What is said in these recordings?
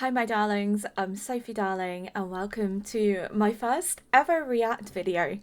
Hi my darlings, I'm Sophie Darling and welcome to my first ever react video.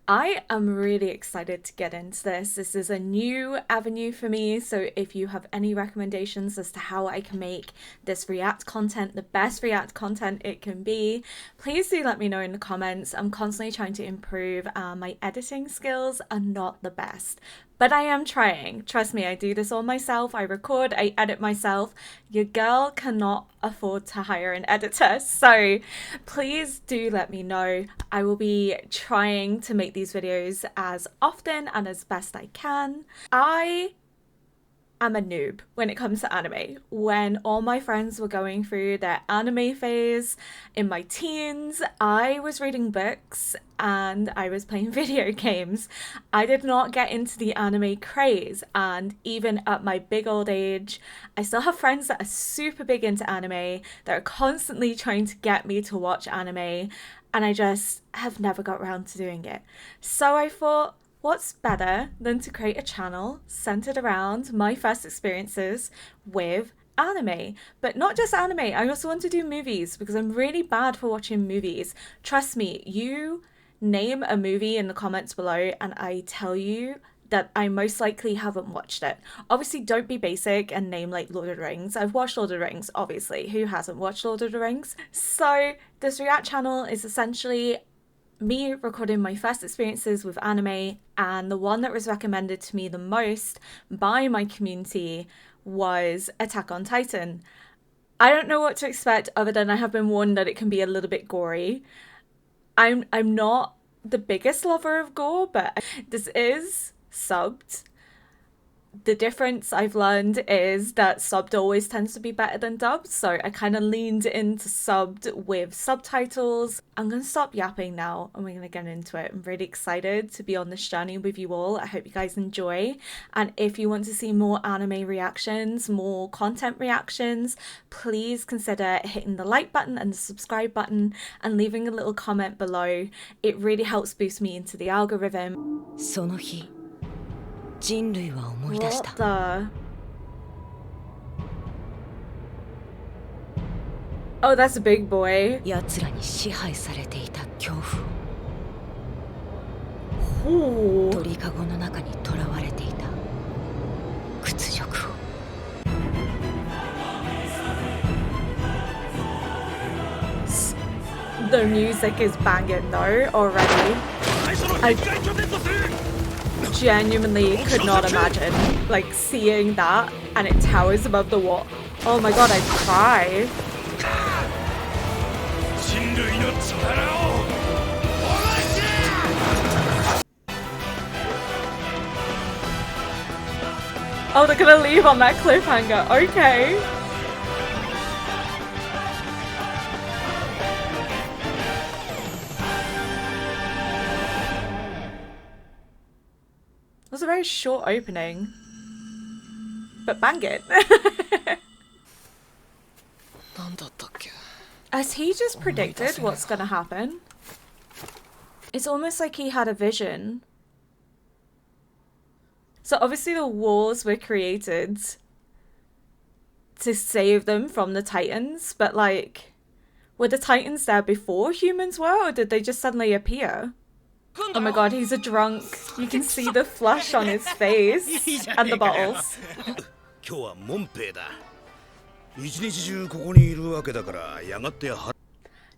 I am really excited to get into this. This is a new avenue for me, so if you have any recommendations as to how I can make this react content the best react content it can be, please do let me know in the comments. I'm constantly trying to improve. My editing skills are not the best, but I am trying. Trust me, I do this all myself. I record, I edit myself. Your girl cannot afford to hire an editor, so please do let me know. I will be trying to make these videos as often and as best I can. I am a noob when it comes to anime. When all my friends were going through their anime phase in my teens, I was reading books and I was playing video games. I did not get into the anime craze, and even at my big old age, I still have friends that are super big into anime that are constantly trying to get me to watch anime, and I just have never got around to doing it. So I thought, what's better than to create a channel centered around my first experiences with anime? But not just anime, I also want to do movies because I'm really bad for watching movies. Trust me, you name a movie in the comments below and I tell you that I most likely haven't watched it. Obviously, don't be basic and name like Lord of the Rings. I've watched Lord of the Rings, obviously. Who hasn't watched Lord of the Rings? So this react channel is essentially me recording my first experiences with anime, and the one that was recommended to me the most by my community was Attack on Titan. I don't know what to expect other than I have been warned that it can be a little bit gory. I'm not the biggest lover of gore, but this is subbed. The difference I've learned is that subbed always tends to be better than dubbed, so I kind of leaned into subbed with subtitles. I'm going to stop yapping now and we're going to get into it. I'm really excited to be on this journey with you all. I hope you guys enjoy, and if you want to see more anime reactions, more content reactions, please consider hitting the like button and the subscribe button and leaving a little comment below. It really helps boost me into the algorithm. What the? Oh, that's a big boy. Ooh. The music is banging though already. I genuinely could not imagine like seeing that and it towers above the wall. Oh my god, I'd cry. Oh, they're gonna leave on that cliffhanger. Okay. It was a very short opening, but bang it. Has he just predicted what's gonna happen? It's almost like he had a vision. So obviously the walls were created to save them from the Titans, but like, were the Titans there before humans were, or did they just suddenly appear? Oh my god, he's a drunk. You can see the flush on his face and the bottles.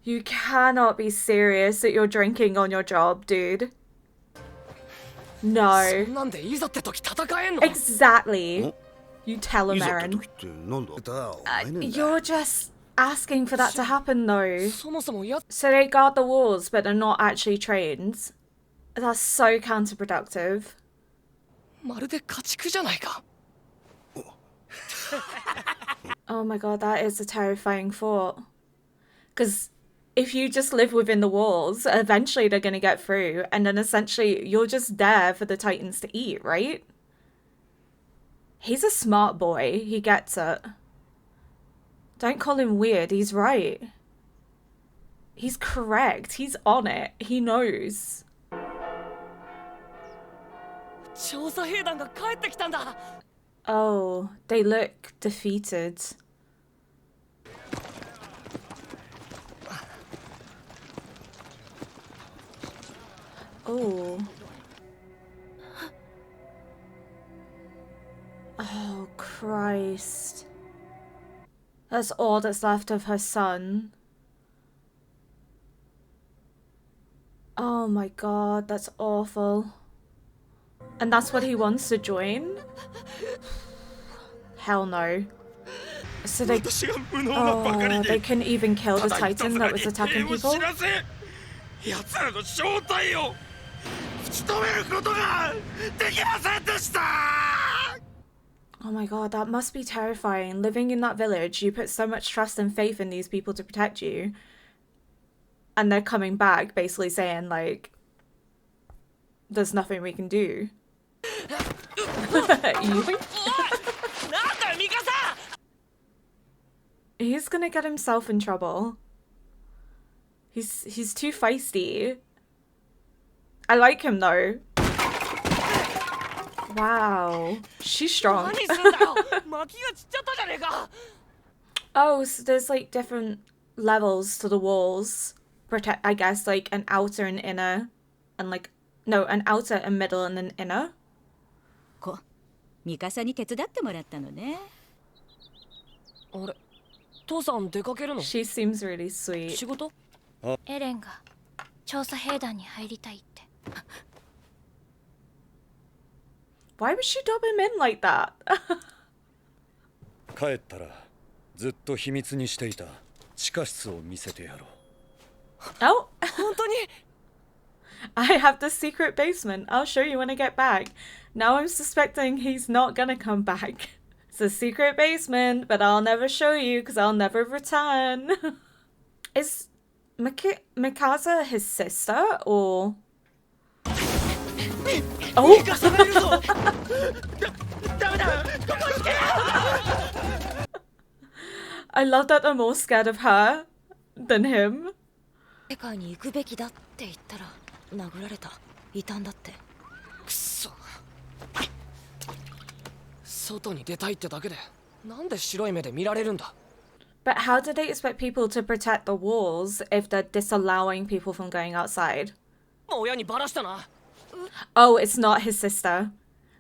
You cannot be serious that you're drinking on your job, dude. No. Exactly. You Telemarin. You're just asking for that to happen though. So they guard the walls, but they're not actually trained. That's so counterproductive. Oh my god, that is a terrifying thought. Because if you just live within the walls, eventually they're going to get through, and then essentially you're just there for the Titans to eat, right? He's a smart boy. He gets it. Don't call him weird. He's right. He's correct. He's on it. He knows. Oh, they look defeated. Oh. Oh, Christ. That's all that's left of her son. Oh my god, that's awful. And that's what he wants to join? Hell no. So they couldn't even kill the Titan that was attacking people? Oh my god, that must be terrifying. Living in that village, you put so much trust and faith in these people to protect you. And they're coming back basically saying, like, there's nothing we can do. He's gonna get himself in trouble. He's too feisty. I like him though. Wow, she's strong. Oh, so there's like different levels to the walls. Protect, I guess, like an outer and inner, and like no, an outer and middle and an inner. She seems really sweet. Why would she dub him in like that? Oh! I have the secret basement. I'll show you when I get back. Now I'm suspecting he's not gonna come back. It's a secret basement, but I'll never show you because I'll never return. Is Mikasa his sister or... Oh! I love that they're more scared of her than him. But how do they expect people to protect the walls if they're disallowing people from going outside? Oh, it's not his sister.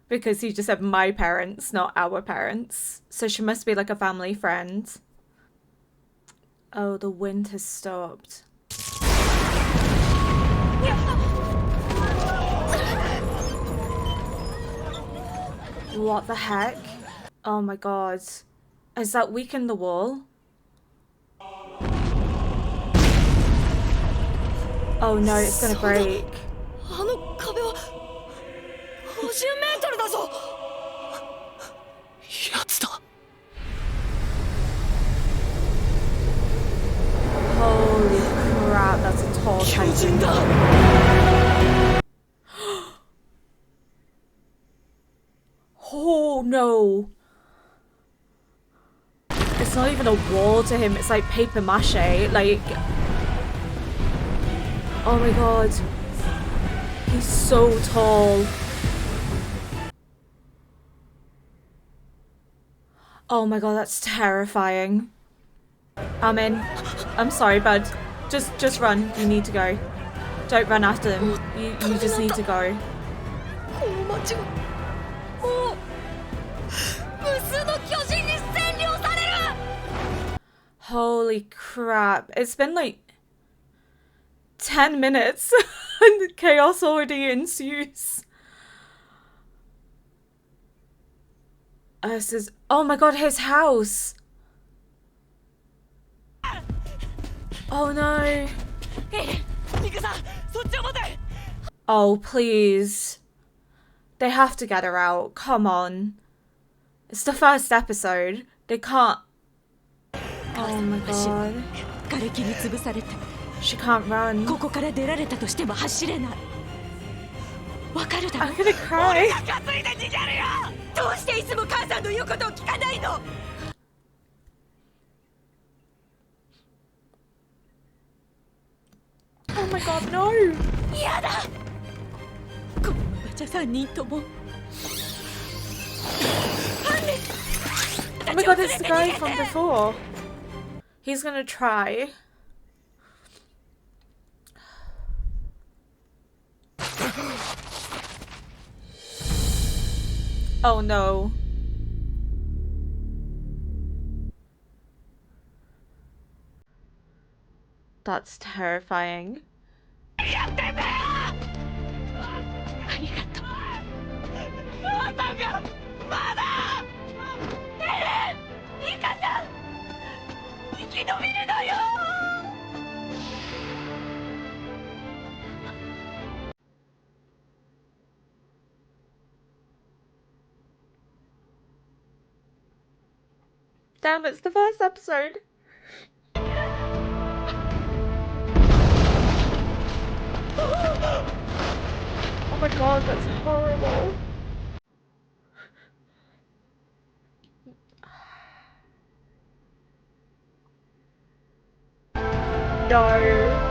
Because he just said my parents, not our parents. So she must be like a family friend. Oh, the wind has stopped. What the heck? Oh my god. Has that weakened the wall? Oh no, it's gonna break. Holy crap, that's a tall Titan. Oh no. It's not even a wall to him, it's like paper mache. Like, oh my god. He's so tall. Oh my god, that's terrifying. I'm in. I'm sorry, bud. Just run. You need to go. Don't run after him. You just need to go. Holy crap. It's been like 10 minutes and chaos already ensues. This is... Oh my god, his house. Oh no. Oh, please. They have to get her out. Come on. It's the first episode. They can't... Oh my god. She can't run. I'm gonna cry. Oh my god, no! Oh my god, it's the guy from before. He's gonna try. Oh no. That's terrifying. やってんだよ。ありがとう。母さんがまだ。リカちゃん生き延びるのよ。Damn, it's the first episode. Oh my god, that's horrible. No.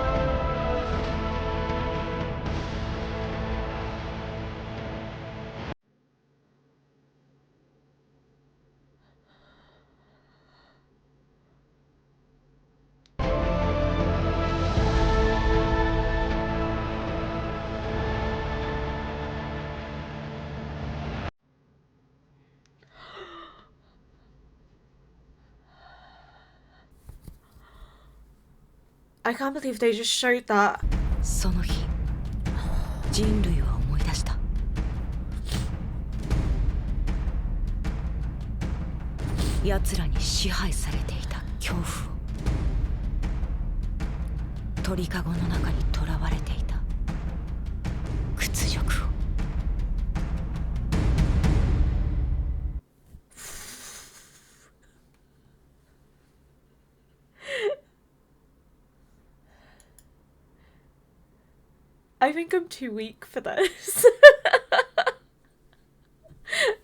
I can't believe they just showed that. その日、人類は思い出した。奴らに支配されていた恐怖を、鳥かごの中に囚われていた屈辱を。I think I'm too weak for this.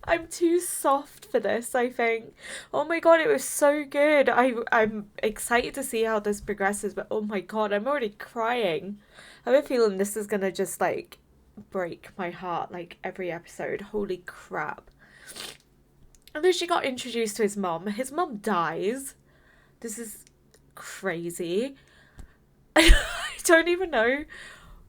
I'm too soft for this, I think. Oh my god, it was so good. I'm excited to see how this progresses, but oh my god, I'm already crying. I have a feeling this is gonna just like break my heart like every episode. Holy crap. And then she got introduced to his mum. His mum dies. This is crazy. I don't even know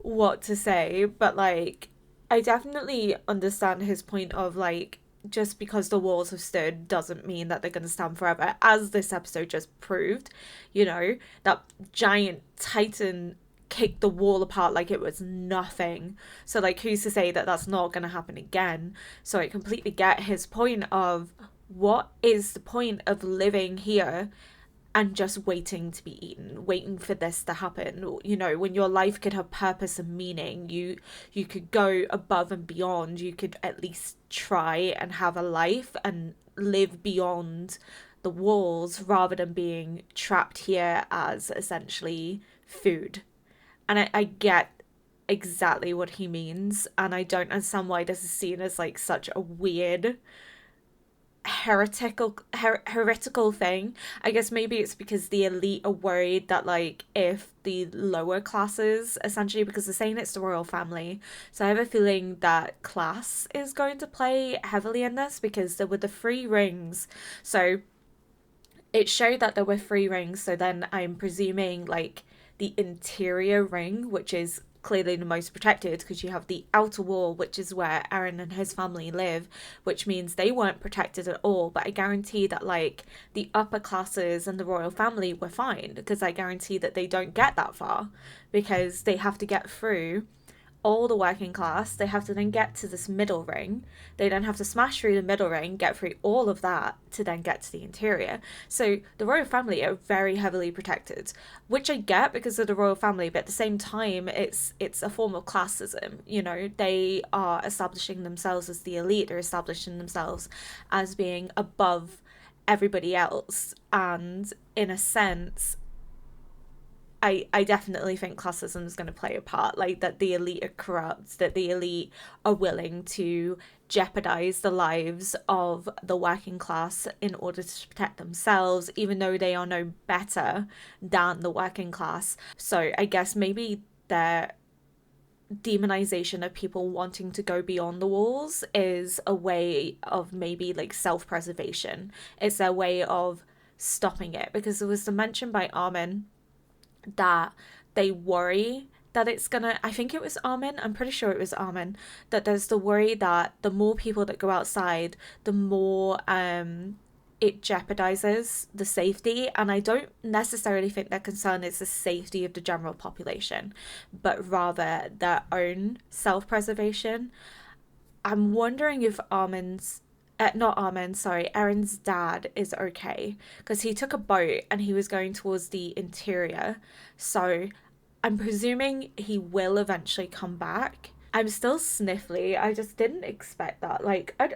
what to say, but like I definitely understand his point of like just because the walls have stood doesn't mean that they're going to stand forever, as this episode just proved. You know, that giant titan kicked the wall apart like it was nothing. So like who's to say that that's not going to happen again? So I completely get his point of what is the point of living here and just waiting to be eaten, waiting for this to happen. You know, when your life could have purpose and meaning, you could go above and beyond. You could at least try and have a life and live beyond the walls rather than being trapped here as essentially food. And I get exactly what he means, and I don't understand why this is seen as like such a weird heretical thing. I guess maybe it's because the elite are worried that like if the lower classes, essentially, because they're saying it's the royal family, so I have a feeling that class is going to play heavily in this, because there were the 3 rings. So it showed that there were 3 rings, so then I'm presuming like the interior ring, which is clearly the most protected, because you have the outer wall, which is where Aaron and his family live, which means they weren't protected at all. But I guarantee that like the upper classes and the royal family were fine, because I guarantee that they don't get that far, because they have to get through all the working class. They have to then get to this middle ring. They then have to smash through the middle ring, get through all of that to then get to the interior. So the royal family are very heavily protected, which I get because of the royal family, but at the same time it's a form of classism. You know, they are establishing themselves as the elite. They're establishing themselves as being above everybody else, and in a sense I definitely think classism is going to play a part, like that the elite are corrupt, that the elite are willing to jeopardize the lives of the working class in order to protect themselves, even though they are no better than the working class. So I guess maybe their demonization of people wanting to go beyond the walls is a way of maybe like self-preservation. It's their way of stopping it, because there was the mention by Armin that they worry that it's gonna, I think it was Armin, I'm pretty sure it was Armin, that there's the worry that the more people that go outside, the more it jeopardizes the safety. And I don't necessarily think their concern is the safety of the general population, but rather their own self-preservation. I'm wondering if not Armin, sorry, Erin's dad is okay, because he took a boat and he was going towards the interior. So I'm presuming he will eventually come back. I'm still sniffly. I just didn't expect that. Like, I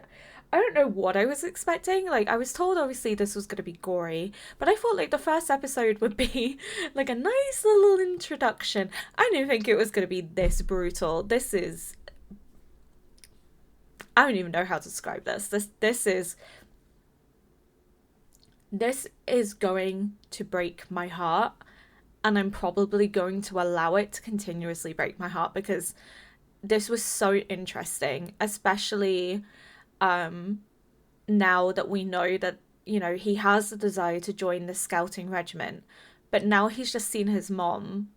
don't know what I was expecting. Like, I was told obviously this was going to be gory, but I thought like the first episode would be like a nice little introduction. I didn't think it was going to be this brutal. I don't even know how to describe this. This is going to break my heart, and I'm probably going to allow it to continuously break my heart because this was so interesting, especially now that we know that, you know, he has the desire to join the scouting regiment, but now he's just seen his mom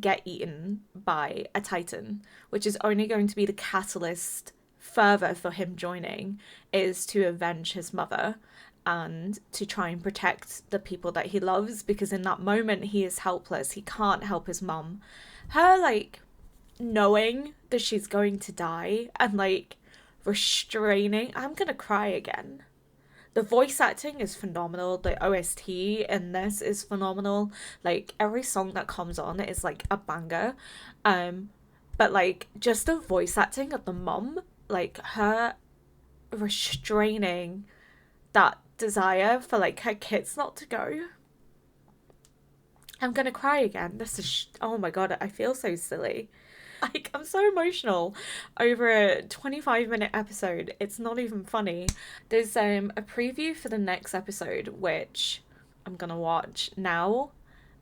get eaten by a titan, which is only going to be the catalyst further for him joining, is to avenge his mother and to try and protect the people that he loves, because in that moment he is helpless. He can't help his mom. Her like knowing that she's going to die and like restraining, I'm gonna cry again. The voice acting is phenomenal. The OST in this is phenomenal. Like every song that comes on is like a banger. But like just the voice acting of the mom, like her restraining that desire for like her kids not to go. I'm gonna cry again. This is oh my god, I feel so silly. Like, I'm so emotional over a 25-minute episode. It's not even funny. There's a preview for the next episode, which I'm gonna watch now,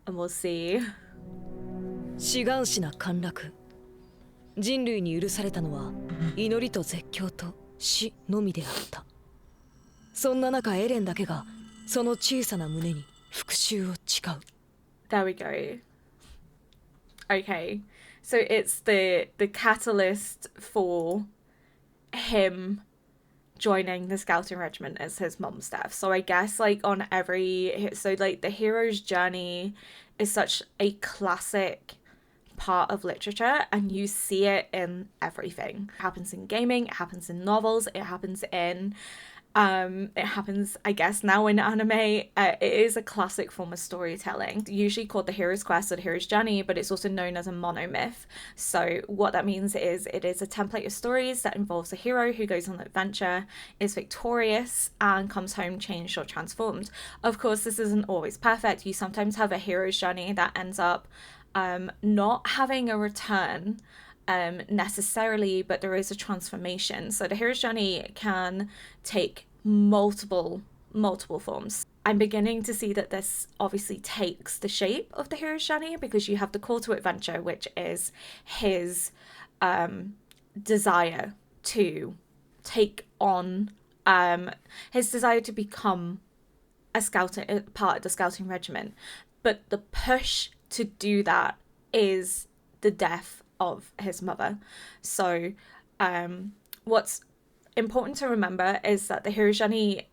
and we'll see. 志願士な陥落。人類に許されたのは祈りと絶叫と死のみであった。そんな中エレンだけがその小さな胸に復讐を誓う。There we go. Okay. So it's the catalyst for him joining the scouting regiment as his mom's death. So I guess like on every, so like the hero's journey is such a classic part of literature, and you see it in everything. It happens in gaming, it happens in novels, it happens, I guess, now in anime. It is a classic form of storytelling, usually called the hero's quest or the hero's journey, but it's also known as a monomyth. So what that means is it is a template of stories that involves a hero who goes on an adventure, is victorious, and comes home changed or transformed. Of course, this isn't always perfect. You sometimes have a hero's journey that ends up not having a return necessarily, but there is a transformation. So the hero's journey can take multiple forms. I'm beginning to see that this obviously takes the shape of the hero's journey, because you have the call to adventure, which is his desire to take on his desire to become a part of the scouting regiment, but the push to do that is the death of his mother. So what's important to remember is that the hero's journey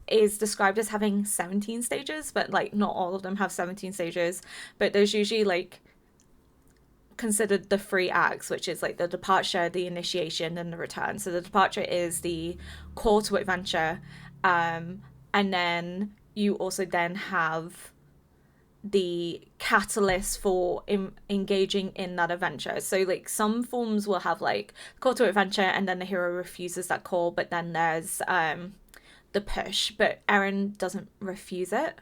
is described as having 17 stages, but like not all of them have 17 stages, but there's usually like considered the 3 acts, which is like the departure, the initiation, and the return. So the departure is the call to adventure, and then you also then have the catalyst for engaging in that adventure. So like some forms will have like call to adventure and then the hero refuses that call, but then there's the push, but Eren doesn't refuse it,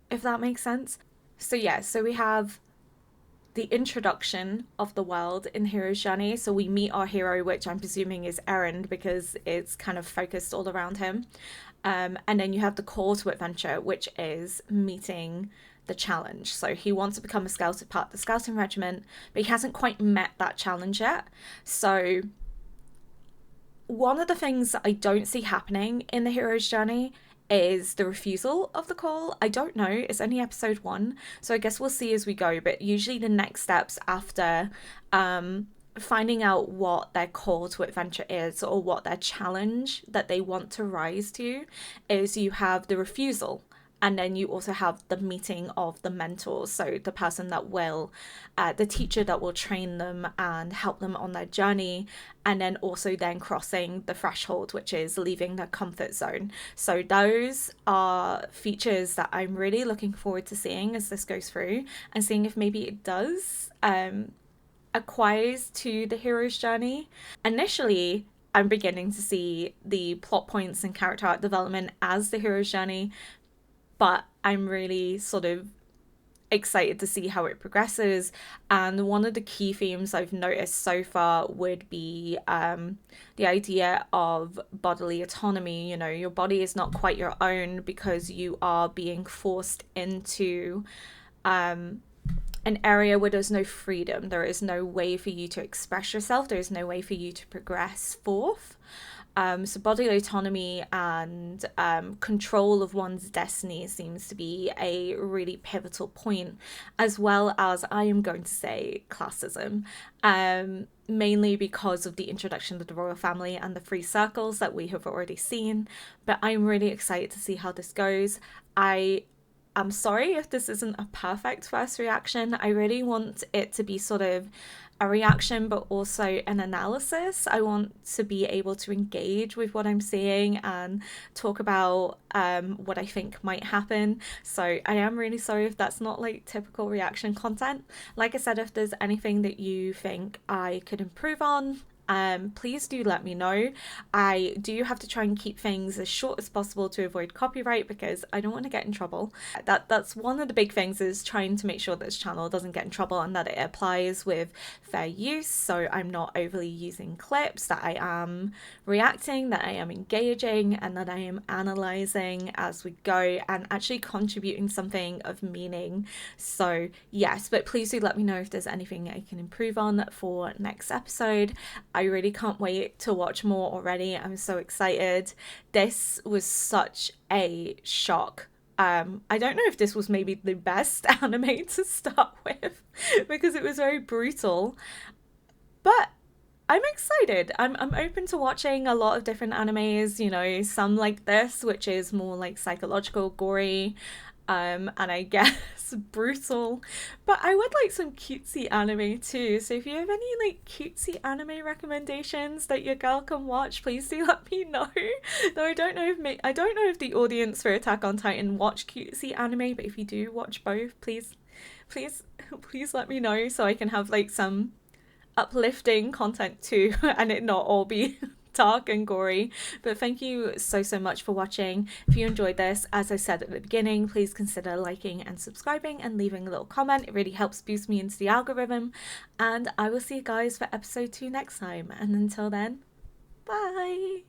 if that makes sense. So yeah, so we have the introduction of the world in Hero's Journey. So we meet our hero, which I'm presuming is Eren because it's kind of focused all around him, and then you have the call to adventure, which is meeting the challenge. So he wants to become a scouted part of the scouting regiment, but he hasn't quite met that challenge yet. So one of the things that I don't see happening in the hero's journey is the refusal of the call. I don't know, it's only episode 1, so I guess we'll see as we go, but usually the next steps after finding out what their call to adventure is, or what their challenge that they want to rise to, is you have the refusal. And then you also have the meeting of the mentors, so the person that will, the teacher that will train them and help them on their journey, and then also then crossing the threshold, which is leaving their comfort zone. So those are features that I'm really looking forward to seeing as this goes through, and seeing if maybe it does acquires to the hero's journey. Initially, I'm beginning to see the plot points and character art development as the hero's journey, but I'm really sort of excited to see how it progresses. And one of the key themes I've noticed so far would be the idea of bodily autonomy. You know, your body is not quite your own because you are being forced into an area where there's no freedom. There is no way for you to express yourself. There is no way for you to progress forth. So bodily autonomy and control of one's destiny seems to be a really pivotal point, as well as, I am going to say, classism, mainly because of the introduction of the royal family and the 3 circles that we have already seen. But I'm really excited to see how this goes. I'm sorry if this isn't a perfect first reaction. I really want it to be sort of a reaction, but also an analysis. I want to be able to engage with what I'm seeing and talk about what I think might happen. So I am really sorry if that's not like typical reaction content. Like I said, if there's anything that you think I could improve on, please do let me know. I do have to try and keep things as short as possible to avoid copyright, because I don't want to get in trouble. That's one of the big things, is trying to make sure that this channel doesn't get in trouble and that it applies with fair use. So I'm not overly using clips, that I am reacting, that I am engaging, and that I am analysing as we go and actually contributing something of meaning. So yes, but please do let me know if there's anything I can improve on for next episode. I really can't wait to watch more already. I'm so excited. This was such a shock. I don't know if this was maybe the best anime to start with, because it was very brutal, but I'm excited. I'm open to watching a lot of different animes, you know, some like this, which is more like psychological, gory, and I guess brutal, but I would like some cutesy anime too. So if you have any like cutesy anime recommendations that your girl can watch, please do let me know. Though I don't know if the audience for Attack on Titan watch cutesy anime, but if you do watch both, please let me know, so I can have like some uplifting content too, and it not all be dark and gory. But thank you so much for watching. If you enjoyed this, as I said at the beginning, please consider liking and subscribing and leaving a little comment. It really helps boost me into the algorithm, and I will see you guys for episode 2 next time. And until then, bye.